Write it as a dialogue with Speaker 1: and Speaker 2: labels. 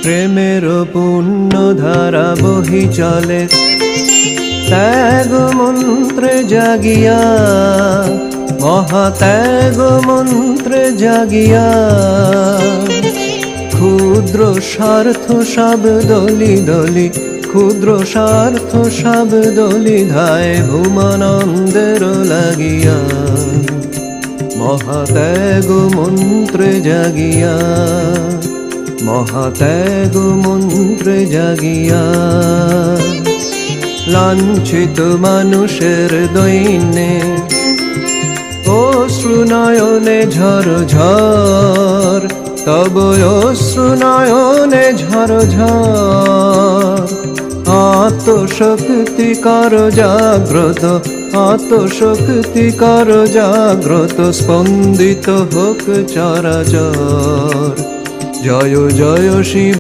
Speaker 1: প্রেমের পুণ্য ধারা বহি চলে ত্যাগ মন্ত্রে জাগিয়া, মহাত্যাগ মন্ত্রে জাগিয়া। ক্ষুদ্র স্বার্থ সব দলি দলি, ক্ষুদ্র স্বার্থ সব দলি ধায় ভূমানন্দের লাগিয়া। মহাত্যাগ মন্ত্রে জাগিয়া, মহাত্যাগ মন্ত্রে জাগিয়া। লাঞ্ছিত মানুষের দৈন্যে অশ্রু নয়নে ঝর ঝর, তব অশ্রু নয়নে ঝর ঝর। আত্মশক্তি কর জাগ্রত, আত্মশক্তি কর জাগ্রত, স্পন্দিত হোক চরাচর। জয় জয় শিব।